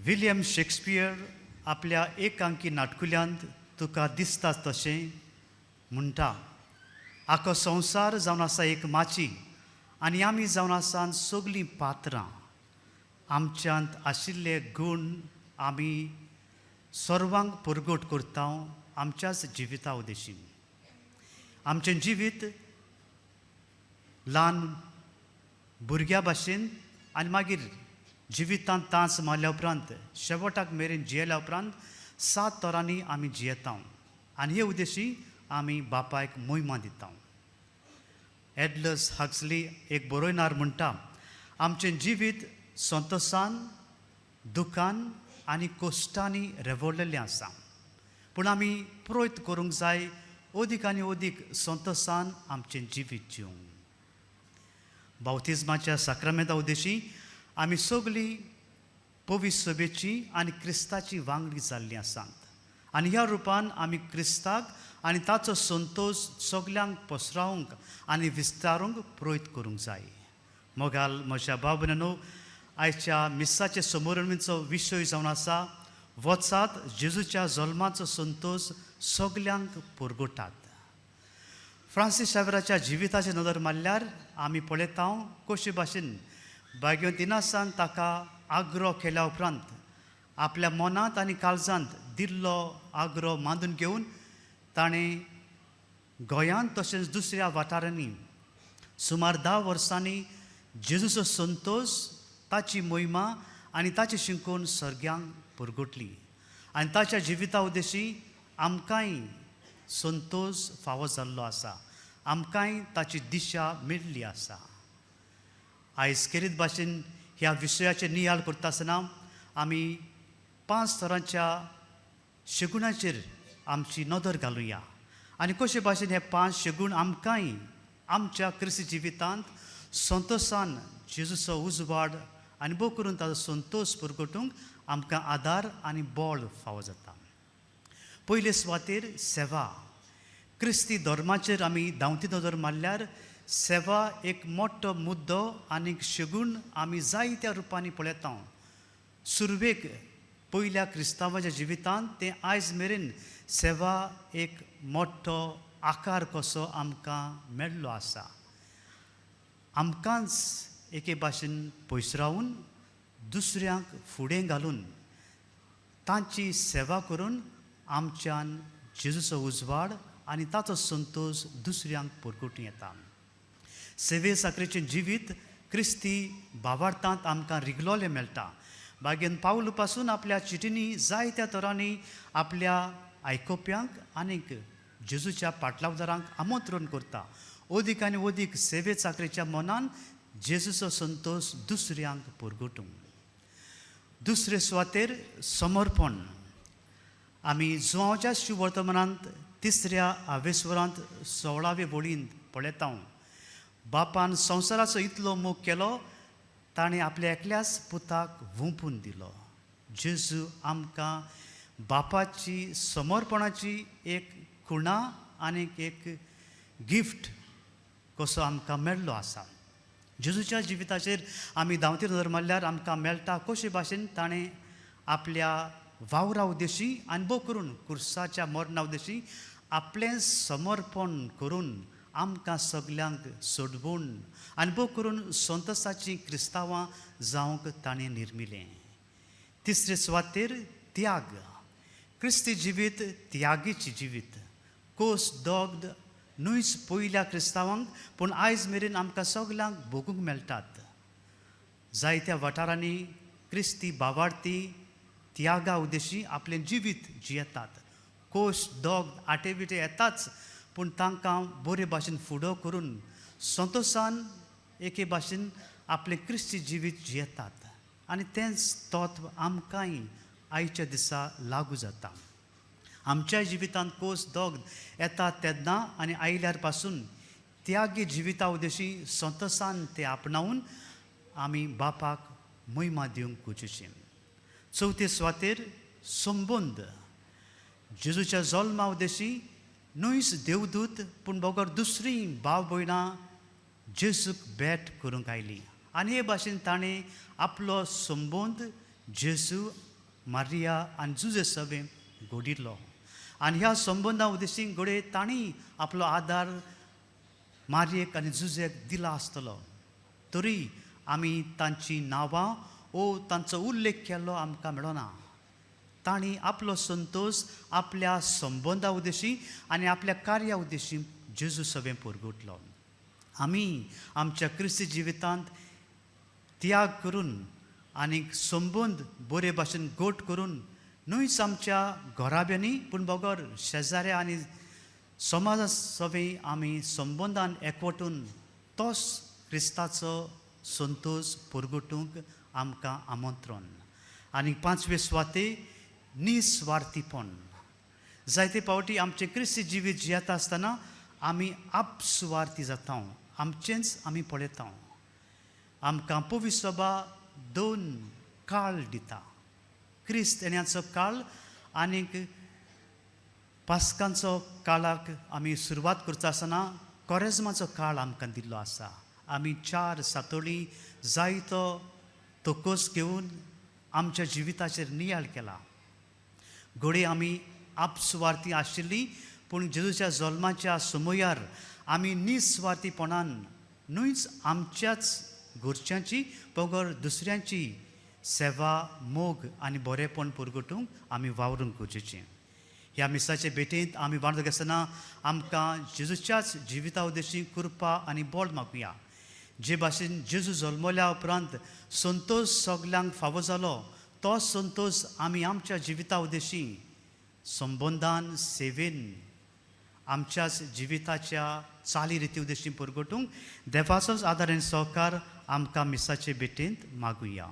William Shakespeare आपल्या एकांकी नाटकुल्यांत तुका दिसता तशें म्हणटा, आखो संवसार जावन आसा एक माची आनी आमी जावन आसा सगलीं पात्रां. आमच्यांत आशिल्ले गूण आमी सर्वांक परगट करता आमच्याच जिविता उदेशी. आमचें जिवीत ल्हान भुरग्या भाशेन आनी मागीर जिवितांत तांच मारल्या उपरांत शेवटाक मेरेन जियेल्या उपरांत 7 तोरांनी आमी जियेता आनी हे उद्देशी आमी बापायक मोहिमा दिता. एडलस हक्सली एक बरोयणार म्हणटा, आमचें जिवीत संतोशान, दुखान आनी कोश्टांनी रेवळ्ळेलें आसा, पूण आमी प्रयत्न करूंक जाय अदीक आनी अदीक संतोशान आमचें जिवीत जिवंक. बावतिजमाच्या साक्रामेंता उद्देशी आमी सगलीं पवित्र सभेची आनी क्रिस्ताची वांगडी जाल्लीं आसात आनी ह्या रुपान आमी क्रिस्ताक आनी ताचो संतोश सगल्यांक पसरावंक आनी विस्तारूंक प्रयत्न करूंक जाय. मोगाल म्हज्या भाव भयणींनो, आयच्या मिसाचे समोरणीचो विशय जावन आसा, वचात जेजूच्या जल्माचो संतोश सगल्यांक परगटात. फ्रांसीस शावेराच्या जिविताचे नदर मारल्यार आमी पळयता कशे भाशेन बागेवंतिनासान ताका आग्रो केल्या उपरांत आपल्या मनांत आनी काळजांत दिल्लो आग्रो मांडून घेवन ताणें गोंयांत तशेंच दुसऱ्या वाठारांनी सुमार 10 वर्सांनी जेजूचो संतोश, ताची मोहिमा आनी ताची शिंकून सर्ग्यांक परगटली. आनी ताच्या जिविता उद्देशी आमकांय संतोश फावो जाल्लो आसा, आमकांय ताची दिशा मेळ्ळी आसा. आयज खेरीत भाशेन ह्या विशयाचेर नियाळ करता आसतना आमी 5 तरांच्या शेगुणाचेर आमची नदर घालुया आनी कशे भाशेन हे 5 शेगूण आमकांय आमच्या क्रिस्ती जिवितांत संतोशान जेजूचो उजवाड आनी भोव करून ताचो संतोश परगटूंक आमकां आदार आनी बळ फावो जाता. पयले सुवातेर सेवा. क्रिस्ती धर्माचेर आमी धांवती नदर मारल्यार सेवा एक मोठो मुद्दो आनी शेगूण आमी जायत्या रुपांनी पळयता. सुरवेक पयल्या क्रिस्तांवाच्या जिवितांत ते आयज मेरेन सेवा एक मोठो आकार कसो आमकां मेळ्ळो आसा. आमकांच एके भाशेन पयस रावन दुसऱ्यांक फुडें घालून तांची सेवा करून आमच्यान जेजूचो उजवाड आनी ताचो संतोश दुसऱ्यांक परगटूं येता. सेवे साकरेचें जिवीत क्रिस्ती भावार्थांत आमकां रिगलोलें मेळटा. बागेन पावल पासून आपल्या चिटींनी जायत्या तरांनी आपल्या आयकोप्यांक आनीक जेजूच्या पाटलावदारांक आमंत्रण करता. अदीक आनी अदीक सेवे चाकरेच्या मनान जेजूचो संतोश दुसऱ्यांक परगटूंक. दुसरे सुवातेर समर्पण. आमी जुवांवच्या शिवर्तमानांत 3ऱ्या आवेस्वरांत 16वे बोळींत पळयता, बापान संवसाराचो इतलो मोग केलो ताणें आपल्या एकल्याच पुताक वुंपून दिलो. जेजू आमकां बापाची समर्पणाची एक खुणा आनीक एक गिफ्ट कसो आमकां मेळ्ळो आसा. जेजूच्या जिविताचेर आमी धांवती नदर मारल्यार आमकां मेळटा कशे भाशेन ताणें आपल्या वावरा उद्देशी आनी भोव करून कुर्साच्या मरणा उद्देशी आपलें समर्पण करून आमकां सगल्यांक सोडवून आनी भोव करून संतोशाचीं क्रिस्तांवां जावंक ताणें निर्मिलें. 3रे सुवातेर त्याग. क्रिस्ती जिवीत त्यागीची जिवीत. कोस दोग न्हूच पयल्या क्रिस्तांवांक पूण आयज मेरेन आमकां सगल्यांक भोगूंक मेळटात. जायत्या वाठारांनी क्रिस्ती भावार्थी त्यागा उद्देशी आपलें जिवीत जियेतात. कोश दोग आटेबिटे येताच पूण तांकां बरे भाशेन फुडो करून संतोशान एके भाशेन आपलें क्रिस्ती जिवीत जियेतात आनी तेंच तत्व आमकांय आयच्या दिसा लागू जाता. आमच्या जिवितांत कोस दोग येतात तेन्ना आनी आयल्यार पासून त्यागी जिविता उद्देशी संतोशान ते आपणावून आमी बापाक मोहिमा दिवंक कोचेचें. 4थे सुवातेर संबंद. जेजूच्या जल्मा उद्देशी न्हूच देवदूत पूण बगर दुसरीं भाव भयणां जेजूक भेट करूंक आयलीं आनी हे भाशेन ताणें आपलो संबंद जेजू मारिया आनी जुजेसवे घोडिल्लो आनी ह्या संबंदा उद्देशीक घोडे तांणी आपलो आदार मारयेक आनी जुजेक दिला आसतलो तरी आमी तांची नांवां ओ तांचो उल्लेख केल्लो आमकां मेळना. तांणी आपलो संतोश आपल्या संबंदा उद्देशी आनी आपल्या कार्या उद्देशी जेजू सभेन पुरगुटलो. आमी आमच्या क्रिस्ती जिवितांत त्याग करून आनी संबंद बरे भाशेन गोट करून न्हूच आमच्या घोराब्यांनी पूण बगर शेजाऱ्या आनी समाजा सवे आमी संबंदान एकवटून तोच क्रिस्ताचो संतोश पुरगुटूंक आमकां आमंत्रण. आनी 5वे सुवाते निस्वार्थीपण. जायते फावटी आमचें क्रिस्ती जिवीत जियेता आसतना आमी आपसुवार्थी जाता, आमचेंच आमी पळयता. आमकां पवित्र सभा 2 काळ दिता, क्रिस्त येण्याचो काळ आनीक पास्कांचो काळाक आमी सुरवात करता आसतना कोरेजमाचो काळ आमकां दिल्लो आसा. आमी 4 सातोळी जायतो तोकोस घेवन आमच्या जिविताचेर नियाळ केला. घोडे आमी आपसुवार्थी आशिल्ली पूण जेजूच्या जल्माच्या समयार आमी निस्वार्थीपणान न्हूच आमच्याच घरच्यांची बगर दुसऱ्यांची सेवा मोग आनी बरेपण पुरगुटूंक आमी वावरूंक गरजेचें. ह्या मिसाचे भेटेंत आमी वांगडा आसतना आमकां जेजूच्याच जिविता उद्देशी कृपा आनी बळ मागुया. जे भाशेन जेजू जल्मल्या उपरांत संतोश सगल्यांक फावो जालो तो संतोश आमी आमच्या जिविता उद्देशी संबंदान सेवेन आमच्याच जिविताच्या चाली रिती उद्देशी पुरगुटूंक देवाचोच आदार आनी सहकार आमकां मिसाचे भेटेंत मागुया.